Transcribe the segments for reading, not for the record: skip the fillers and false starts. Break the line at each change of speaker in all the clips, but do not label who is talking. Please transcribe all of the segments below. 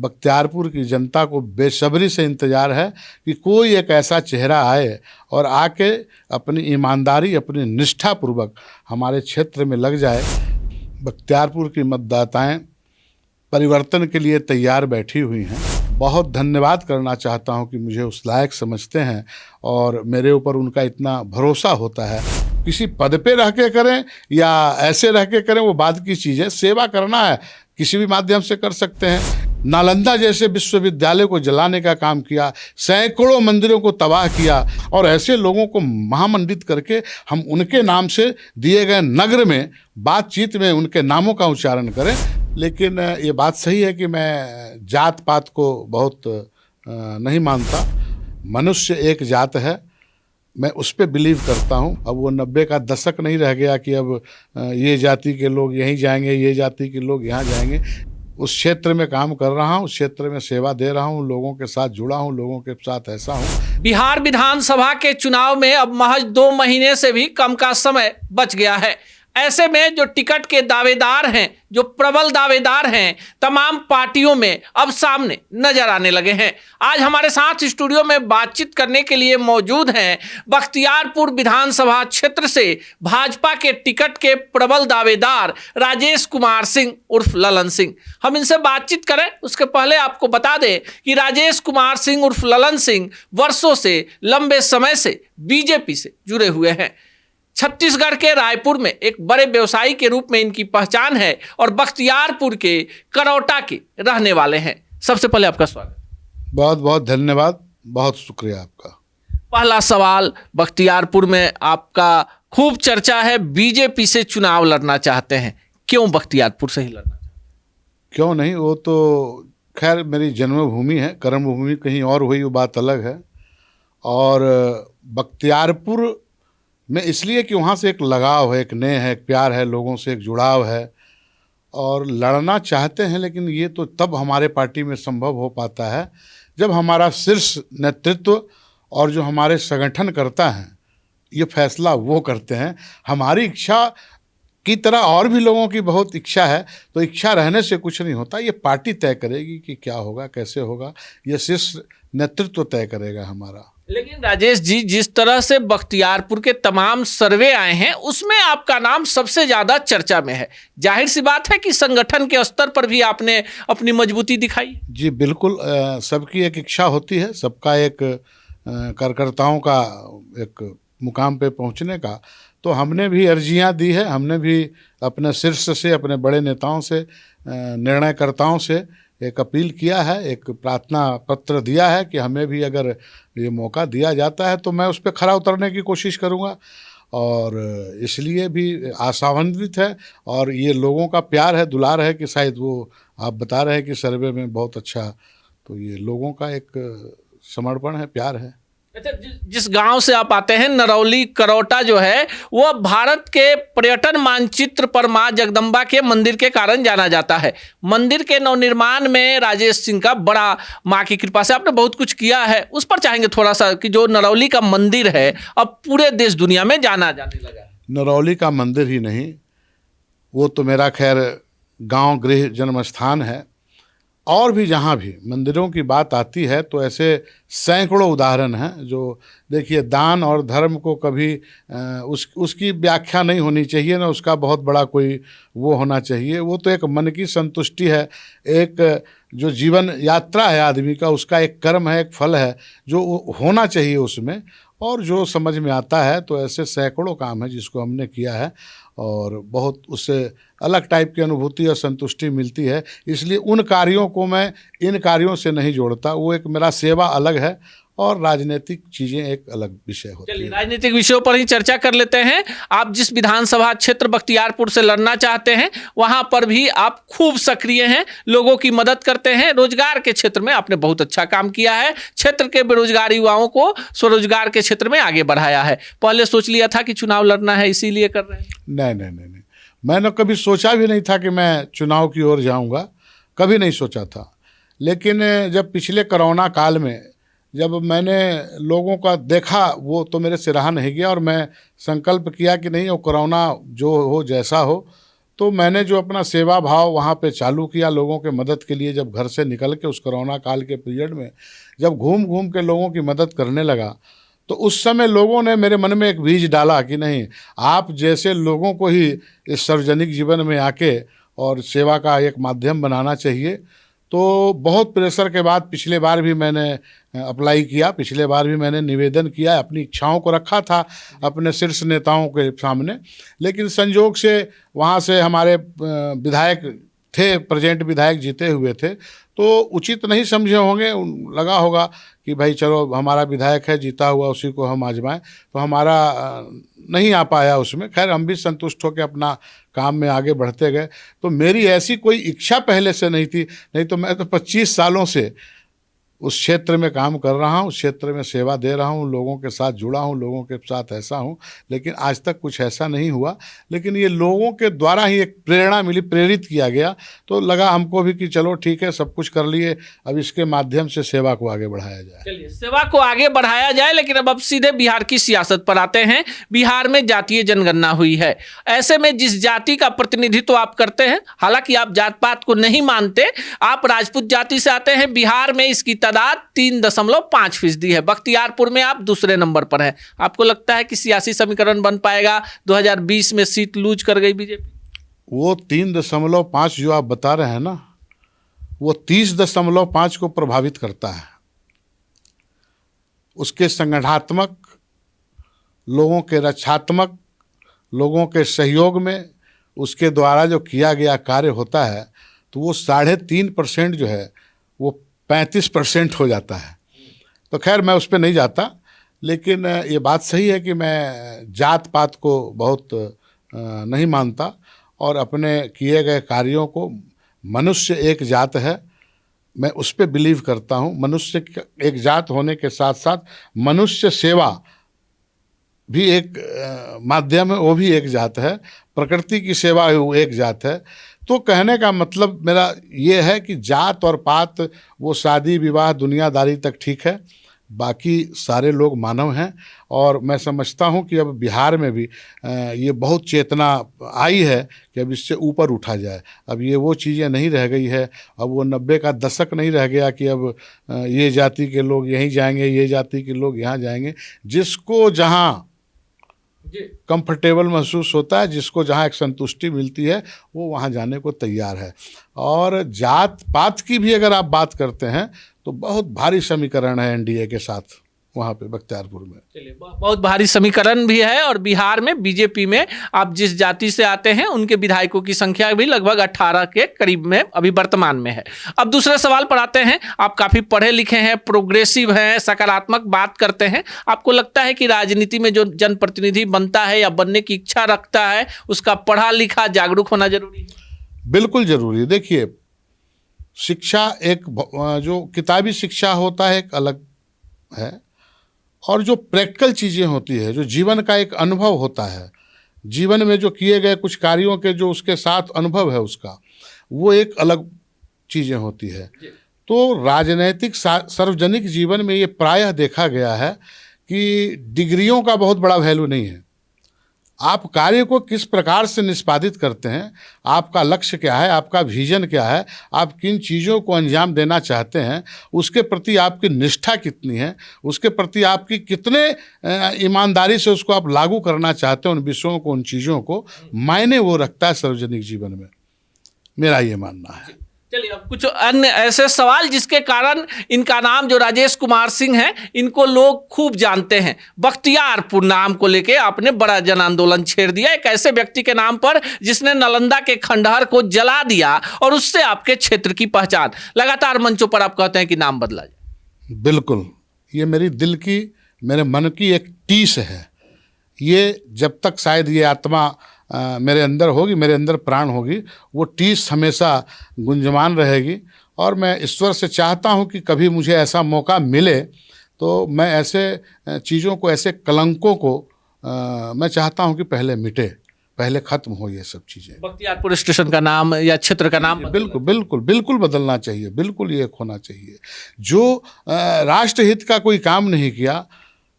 बख्तियारपुर की जनता को बेसब्री से इंतज़ार है कि कोई एक ऐसा चेहरा आए और आके अपनी ईमानदारी, अपनी निष्ठापूर्वक हमारे क्षेत्र में लग जाए। बख्तियारपुर की मतदाताएं परिवर्तन के लिए तैयार बैठी हुई हैं। बहुत धन्यवाद करना चाहता हूं कि मुझे उस लायक समझते हैं और मेरे ऊपर उनका इतना भरोसा होता है। किसी पद पे रह के करें या ऐसे रह के करें वो बाद की चीज़ है। सेवा करना है किसी भी माध्यम से कर सकते हैं। नालंदा जैसे विश्वविद्यालय को जलाने का काम किया, सैकड़ों मंदिरों को तबाह किया और ऐसे लोगों को महामंडित करके हम उनके नाम से दिए गए नगर में बातचीत में उनके नामों का उच्चारण करें। लेकिन ये बात सही है कि मैं जात पात को बहुत नहीं मानता। मनुष्य एक जात है, मैं उस पर बिलीव करता हूँ। अब वो 90 का दशक नहीं रह गया कि अब ये जाति के लोग यहीं जाएंगे, ये जाति के लोग यहाँ जाएंगे। उस क्षेत्र में काम कर रहा हूँ, उस क्षेत्र में सेवा दे रहा हूँ, लोगों के साथ जुड़ा हूँ, लोगों के साथ ऐसा हूँ।
बिहार विधानसभा के चुनाव में अब महज 2 महीने से भी कम का समय बच गया है। ऐसे में जो टिकट के दावेदार हैं, जो प्रबल दावेदार हैं, तमाम पार्टियों में अब सामने नजर आने लगे हैं। आज हमारे साथ स्टूडियो में बातचीत करने के लिए मौजूद हैं बख्तियारपुर विधानसभा क्षेत्र से भाजपा के टिकट के प्रबल दावेदार राजेश कुमार सिंह उर्फ ललन सिंह। हम इनसे बातचीत करें उसके पहले आपको बता दें कि राजेश कुमार सिंह उर्फ ललन सिंह वर्षों से, लंबे समय से बीजेपी से जुड़े हुए हैं। छत्तीसगढ़ के रायपुर में एक बड़े व्यवसायी के रूप में इनकी पहचान है और बख्तियारपुर के करौटा के रहने वाले हैं। सबसे पहले आपका स्वागत।
बहुत बहुत धन्यवाद, बहुत शुक्रिया आपका।
पहला सवाल, बख्तियारपुर में आपका खूब चर्चा है, बीजेपी से चुनाव लड़ना चाहते हैं, क्यों बख्तियारपुर से ही लड़ना चाहते हैं?
क्यों नहीं, वो तो खैर मेरी जन्मभूमि है, कर्मभूमि कहीं और हुई वो बात अलग है। और बख्तियारपुर में इसलिए कि वहाँ से एक लगाव है, एक नेह है, एक प्यार है, लोगों से एक जुड़ाव है और लड़ना चाहते हैं। लेकिन ये तो तब हमारे पार्टी में संभव हो पाता है जब हमारा शीर्ष नेतृत्व और जो हमारे संगठन करता है ये फैसला वो करते हैं। हमारी इच्छा की तरह और भी लोगों की बहुत इच्छा है, तो इच्छा रहने से कुछ नहीं होता। ये पार्टी तय करेगी कि क्या होगा, कैसे होगा, ये शीर्ष नेतृत्व तय करेगा हमारा।
लेकिन राजेश जी, जिस तरह से बख्तियारपुर के तमाम सर्वे आए हैं उसमें आपका नाम सबसे ज्यादा चर्चा में है। जाहिर सी बात है कि संगठन के स्तर पर भी आपने अपनी मजबूती दिखाई।
जी बिल्कुल, सबकी एक इच्छा होती है, सबका एक कार्यकर्ताओं का एक मुकाम पे पहुंचने का। तो हमने भी अर्जियां दी है, हमने भी अपने शीर्ष से, अपने बड़े नेताओं से, निर्णयकर्ताओं से एक अपील किया है, एक प्रार्थना पत्र दिया है कि हमें भी अगर ये मौका दिया जाता है तो मैं उस पर खरा उतरने की कोशिश करूँगा। और इसलिए भी आशान्वित है और ये लोगों का प्यार है, दुलार है कि शायद वो आप बता रहे हैं कि सर्वे में बहुत अच्छा, तो ये लोगों का एक समर्पण है, प्यार है।
अच्छा, जिस गांव से आप आते हैं, नरौली करौटा जो है वो भारत के पर्यटन मानचित्र पर मां जगदम्बा के मंदिर के कारण जाना जाता है। मंदिर के नवनिर्माण में राजेश सिंह का बड़ा, मां की कृपा से आपने बहुत कुछ किया है। उस पर चाहेंगे थोड़ा सा कि जो नरौली का मंदिर है अब पूरे देश दुनिया में जाना जाने लगा है।
नरौली का मंदिर ही नहीं, वो तो मेरा खैर गांव गृह जन्म स्थान है। और भी जहाँ भी मंदिरों की बात आती है तो ऐसे सैकड़ों उदाहरण हैं। जो देखिए, दान और धर्म को कभी उसकी व्याख्या नहीं होनी चाहिए, ना उसका बहुत बड़ा कोई वो होना चाहिए। वो तो एक मन की संतुष्टि है, एक जो जीवन यात्रा है आदमी का, उसका एक कर्म है, एक फल है जो होना चाहिए उसमें। और जो समझ में आता है तो ऐसे सैकड़ों काम है जिसको हमने किया है और बहुत उससे अलग टाइप की अनुभूति और संतुष्टि मिलती है। इसलिए उन कार्यों को मैं इन कार्यों से नहीं जोड़ता। वो एक मेरा सेवा अलग है और राजनीतिक चीज़ें एक अलग विषय होती है।
चलिए, राजनीतिक विषयों पर ही चर्चा कर लेते हैं। आप जिस विधानसभा क्षेत्र बख्तियारपुर से लड़ना चाहते हैं वहां पर भी आप खूब सक्रिय हैं, लोगों की मदद करते हैं। रोजगार के क्षेत्र में आपने बहुत अच्छा काम किया है, क्षेत्र के बेरोजगार युवाओं को स्वरोजगार के क्षेत्र में आगे बढ़ाया है। पहले सोच लिया था कि चुनाव लड़ना है इसीलिए कर रहे हैं?
नहीं, मैंने कभी सोचा भी नहीं था कि मैं चुनाव की ओर जाऊँगा, कभी नहीं सोचा था। लेकिन जब पिछले कोरोना काल में जब मैंने लोगों का देखा वो तो मेरे से रहा नहीं गया और मैं संकल्प किया कि नहीं, वो कोरोना जो हो जैसा हो, तो मैंने जो अपना सेवा भाव वहाँ पे चालू किया लोगों के मदद के लिए, जब घर से निकल के उस कोरोना काल के पीरियड में जब घूम घूम के लोगों की मदद करने लगा, तो उस समय लोगों ने मेरे मन में एक बीज डाला कि नहीं, आप जैसे लोगों को ही इस सार्वजनिक जीवन में आके और सेवा का एक माध्यम बनाना चाहिए। तो बहुत प्रेशर के बाद पिछले बार भी मैंने अप्लाई किया, पिछले बार भी मैंने निवेदन किया, अपनी इच्छाओं को रखा था अपने शीर्ष नेताओं के सामने, लेकिन संजोग से वहाँ से हमारे विधायक थे, प्रेजेंट विधायक जीते हुए थे, तो उचित नहीं समझे होंगे, लगा होगा कि भाई चलो हमारा विधायक है जीता हुआ, उसी को हम आजमाएं, तो हमारा नहीं आ पाया उसमें। खैर हम भी संतुष्ट होकर अपना काम में आगे बढ़ते गए। तो मेरी ऐसी कोई इच्छा पहले से नहीं थी, नहीं तो मैं तो 25 सालों से उस क्षेत्र में काम कर रहा हूँ, उस क्षेत्र में सेवा दे रहा हूँ, लोगों के साथ जुड़ा हूँ, लोगों के साथ ऐसा हूँ, लेकिन आज तक कुछ ऐसा नहीं हुआ। लेकिन ये लोगों के द्वारा ही एक प्रेरणा मिली, प्रेरित किया गया, तो लगा हमको भी कि चलो ठीक है, सब कुछ कर लिए, अब इसके माध्यम से सेवा को आगे बढ़ाया जाए।
चलिए, सेवा को आगे बढ़ाया जाए, लेकिन अब सीधे बिहार की सियासत पर आते हैं। बिहार में जातीय जनगणना हुई है, ऐसे में जिस जाति का प्रतिनिधित्व आप करते हैं, हालांकि आप जात पात को नहीं मानते, आप राजपूत जाति से आते हैं, बिहार में इसकी तादाद 3.5% है। बख्तियारपुर में आप दूसरे नंबर पर हैं। आपको लगता है कि सियासी समीकरण बन पाएगा? 2020 में सीट लूज कर गई बीजेपी।
वो 3.5 जो आप बता रहे हैं ना, वो 30.5 को प्रभावित करता है। उसके संगठनात्मक, लोगों के रक्षात्मक, लोगों के सहयोग में उसके द्वारा जो किया गया कार्य होता है, तो वो 3.5% जो है वो 35% हो जाता है। तो खैर मैं उस पर नहीं जाता, लेकिन ये बात सही है कि मैं जात पात को बहुत नहीं मानता और अपने किए गए कार्यों को, मनुष्य एक जात है, मैं उस पर बिलीव करता हूँ। मनुष्य एक जात होने के साथ साथ मनुष्य सेवा भी एक माध्यम है, वो भी एक जात है, प्रकृति की सेवा है वो एक जात है। तो कहने का मतलब मेरा ये है कि जात और पात वो शादी विवाह दुनियादारी तक ठीक है, बाकी सारे लोग मानव हैं। और मैं समझता हूँ कि अब बिहार में भी ये बहुत चेतना आई है कि अब इससे ऊपर उठा जाए। अब ये वो चीज़ें नहीं रह गई है, अब वो 90 का दशक नहीं रह गया कि अब ये जाति के लोग यहीं जाएंगे, ये जाति के लोग यहाँ जाएंगे। जिसको जहाँ कंफर्टेबल महसूस होता है, जिसको जहाँ एक संतुष्टि मिलती है, वो वहाँ जाने को तैयार है। और जात पात की भी अगर आप बात करते हैं तो बहुत भारी समीकरण है एनडीए के साथ वहाँ पे बख्तियारपुर में।
चलिए, बहुत भारी समीकरण भी है। और बिहार में बीजेपी में आप जिस जाति से आते हैं उनके विधायकों की संख्या भी लगभग 18 के करीब में अभी वर्तमान में है। अब दूसरे सवाल पर आते हैं। आप काफ़ी पढ़े लिखे हैं, प्रोग्रेसिव हैं, सकारात्मक बात करते हैं। आपको लगता है कि राजनीति में जो जनप्रतिनिधि बनता है या बनने की इच्छा रखता है, उसका पढ़ा लिखा जागरूक होना जरूरी है?
बिल्कुल जरूरी है। देखिए, शिक्षा एक जो किताबी शिक्षा होता है एक अलग है, और जो प्रैक्टिकल चीज़ें होती है, जो जीवन का एक अनुभव होता है, जीवन में जो किए गए कुछ कार्यों के जो उसके साथ अनुभव है उसका, वो एक अलग चीज़ें होती है। तो राजनैतिक सार्वजनिक जीवन में ये प्रायः देखा गया है कि डिग्रियों का बहुत बड़ा वैल्यू नहीं है। आप कार्य को किस प्रकार से निष्पादित करते हैं, आपका लक्ष्य क्या है, आपका विजन क्या है, आप किन चीज़ों को अंजाम देना चाहते हैं, उसके प्रति आपकी निष्ठा कितनी है, उसके प्रति आपकी कितने ईमानदारी से उसको आप लागू करना चाहते हैं, उन विषयों को, उन चीज़ों को, मायने वो रखता है सार्वजनिक जीवन में। मेरा ये मानना है।
चलिए, अब कुछ अन्य ऐसे सवाल जिसके कारण इनका नाम, जो राजेश कुमार सिंह हैं, इनको लोग खूब जानते हैं। बख्तियारपुर नाम को लेके आपने बड़ा जन आंदोलन छेड़ दिया, एक ऐसे व्यक्ति के नाम पर जिसने नालंदा के खंडहर को जला दिया, और उससे आपके क्षेत्र की पहचान। लगातार मंचों पर आप कहते हैं कि नाम बदला जाए।
बिल्कुल, ये मेरी दिल की, मेरे मन की एक टीस है। ये जब तक शायद ये आत्मा मेरे अंदर होगी, मेरे अंदर प्राण होगी, वो टीस हमेशा गुंजमान रहेगी। और मैं ईश्वर से चाहता हूँ कि कभी मुझे ऐसा मौका मिले तो मैं ऐसे चीज़ों को, ऐसे कलंकों को मैं चाहता हूँ कि पहले मिटे, पहले ख़त्म हो ये सब चीज़ें।
बख्तियारपुर स्टेशन का नाम या क्षेत्र का नाम
बिल्कुल बिल्कुल बिल्कुल बदलना चाहिए, बिल्कुल ये होना चाहिए। जो राष्ट्रहित का कोई काम नहीं किया,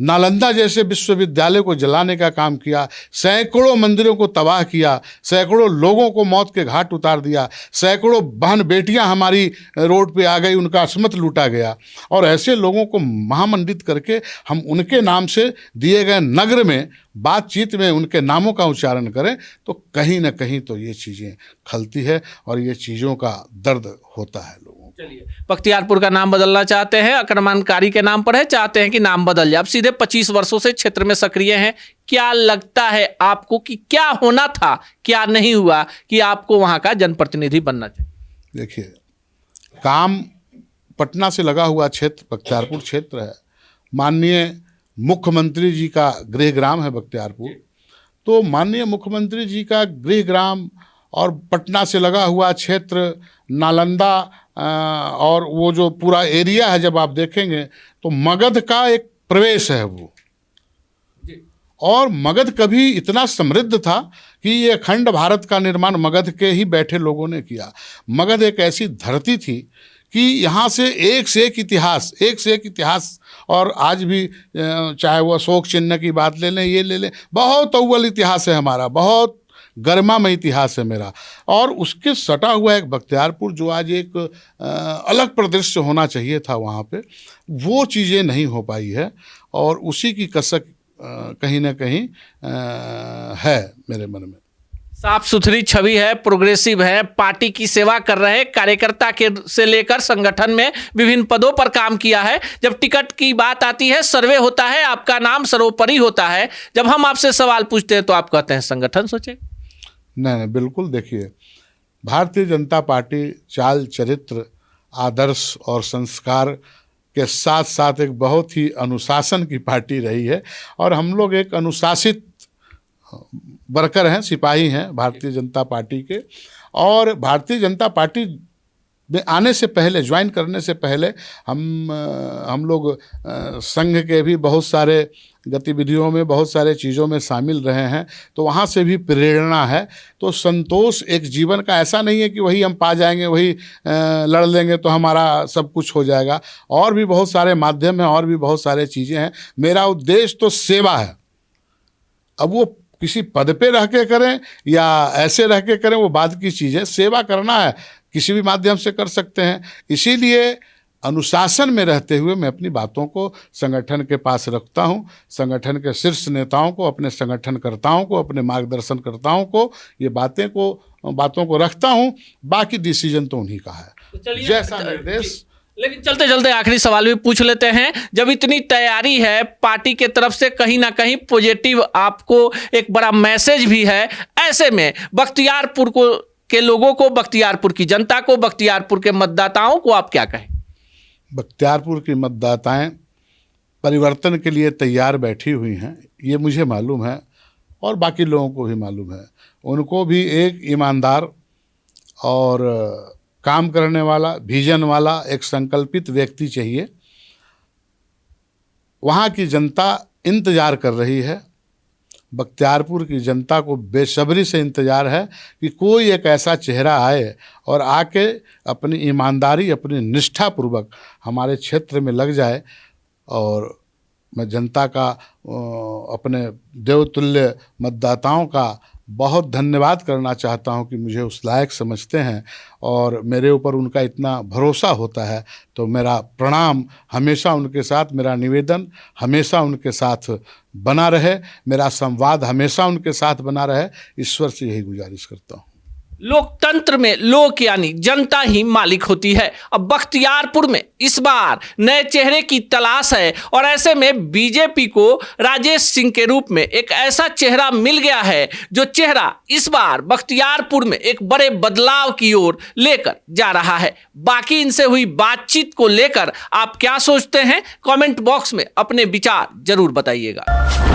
नालंदा जैसे विश्वविद्यालय को जलाने का काम किया, सैकड़ों मंदिरों को तबाह किया, सैकड़ों लोगों को मौत के घाट उतार दिया, सैकड़ों बहन बेटियां हमारी रोड पे आ गई, उनका अस्मत लूटा गया। और ऐसे लोगों को महामंडित करके हम उनके नाम से दिए गए नगर में बातचीत में उनके नामों का उच्चारण करें तो कहीं ना कहीं तो ये चीज़ें खलती है और ये चीज़ों का दर्द होता है लोगों को।
चलिए, बख्तियारपुर का नाम बदलना चाहते हैं, आक्रमणकारी के नाम पर है, चाहते हैं कि नाम बदल जाए। अब सीधे 25 वर्षों से क्षेत्र में सक्रिय हैं, क्या लगता है आपको कि क्या होना था, क्या नहीं हुआ कि आपको वहां का जनप्रतिनिधि बनना चाहिए?
देखिए, काम पटना से लगा हुआ क्षेत्र बख्तियारपुर क्षेत्र है। माननीय मुख्यमंत्री जी का गृह ग्राम है बख्तियारपुर, तो माननीय मुख्यमंत्री जी का गृह ग्राम और पटना से लगा हुआ क्षेत्र नालंदा और वो जो पूरा एरिया है, जब आप देखेंगे तो मगध का एक प्रवेश है वो। और मगध कभी इतना समृद्ध था कि ये अखंड भारत का निर्माण मगध के ही बैठे लोगों ने किया। मगध एक ऐसी धरती थी कि यहाँ से एक से एक इतिहास, और आज भी चाहे वो अशोक चिन्ह की बात ले लें, ये ले लें, बहुत अव्वल इतिहास है हमारा, बहुत गरिमामय इतिहास है मेरा। और उसके सटा हुआ एक बख्तियारपुर जो आज एक अलग परिदृश्य होना चाहिए था वहाँ पे, वो चीज़ें नहीं हो पाई है और उसी की कसक कहीं ना कहीं है मेरे मन में।
साफ सुथरी छवि है, प्रोग्रेसिव है, पार्टी की सेवा कर रहे, कार्यकर्ता के से लेकर संगठन में विभिन्न पदों पर काम किया है। जब टिकट की बात आती है, सर्वे होता है, आपका नाम सर्वोपरि होता है। जब हम आपसे सवाल पूछते हैं तो आप कहते हैं संगठन सोचे।
नहीं, बिल्कुल। देखिए, भारतीय जनता पार्टी चाल चरित्र, आदर्श और संस्कार के साथ साथ एक बहुत ही अनुशासन की पार्टी रही है और हम लोग एक अनुशासित वर्कर हैं, सिपाही हैं भारतीय जनता पार्टी के। और भारतीय जनता पार्टी में आने से पहले, ज्वाइन करने से पहले हम लोग संघ के भी बहुत सारे गतिविधियों में, बहुत सारे चीज़ों में शामिल रहे हैं, तो वहाँ से भी प्रेरणा है। तो संतोष एक जीवन का ऐसा नहीं है कि वही हम पा जाएंगे, वही लड़ लेंगे तो हमारा सब कुछ हो जाएगा। और भी बहुत सारे माध्यम हैं और भी बहुत सारे चीज़ें हैं। मेरा उद्देश्य तो सेवा है। अब वो किसी पद पे रह के करें या ऐसे रह के करें, वो बाद की चीज़ है। सेवा करना है, किसी भी माध्यम से कर सकते हैं। इसीलिए अनुशासन में रहते हुए मैं अपनी बातों को संगठन के पास रखता हूं, संगठन के शीर्ष नेताओं को, अपने संगठनकर्ताओं को, अपने मार्गदर्शनकर्ताओं को ये बातों को रखता हूं। बाकी डिसीजन तो उन्हीं का है, जैसा निर्देश।
लेकिन चलते चलते आखिरी सवाल भी पूछ लेते हैं। जब इतनी तैयारी है पार्टी के तरफ से, कहीं ना कहीं पॉजिटिव आपको एक बड़ा मैसेज भी है, ऐसे में बख्तियारपुर के लोगों को, बख्तियारपुर की जनता को, बख्तियारपुर के मतदाताओं को आप क्या कहें?
बख्तियारपुर की मतदाताएं परिवर्तन के लिए तैयार बैठी हुई हैं, ये मुझे मालूम है और बाकी लोगों को भी मालूम है। उनको भी एक ईमानदार और काम करने वाला, विजन वाला, एक संकल्पित व्यक्ति चाहिए। वहाँ की जनता इंतज़ार कर रही है। बख्तियारपुर की जनता को बेसब्री से इंतज़ार है कि कोई एक ऐसा चेहरा आए और आके अपनी ईमानदारी, अपनी निष्ठापूर्वक हमारे क्षेत्र में लग जाए। और मैं जनता का, अपने देवतुल्य मतदाताओं का बहुत धन्यवाद करना चाहता हूं कि मुझे उस लायक समझते हैं और मेरे ऊपर उनका इतना भरोसा होता है। तो मेरा प्रणाम हमेशा उनके साथ, मेरा निवेदन हमेशा उनके साथ बना रहे, मेरा संवाद हमेशा उनके साथ बना रहे। ईश्वर से यही गुजारिश करता हूँ।
लोकतंत्र में लोक यानी जनता ही मालिक होती है। अब बख्तियारपुर में इस बार नए चेहरे की तलाश है और ऐसे में बीजेपी को राजेश सिंह के रूप में एक ऐसा चेहरा मिल गया है जो चेहरा इस बार बख्तियारपुर में एक बड़े बदलाव की ओर लेकर जा रहा है। बाकी इनसे हुई बातचीत को लेकर आप क्या सोचते हैं? कमेंट बॉक्स में अपने विचार जरूर बताइएगा।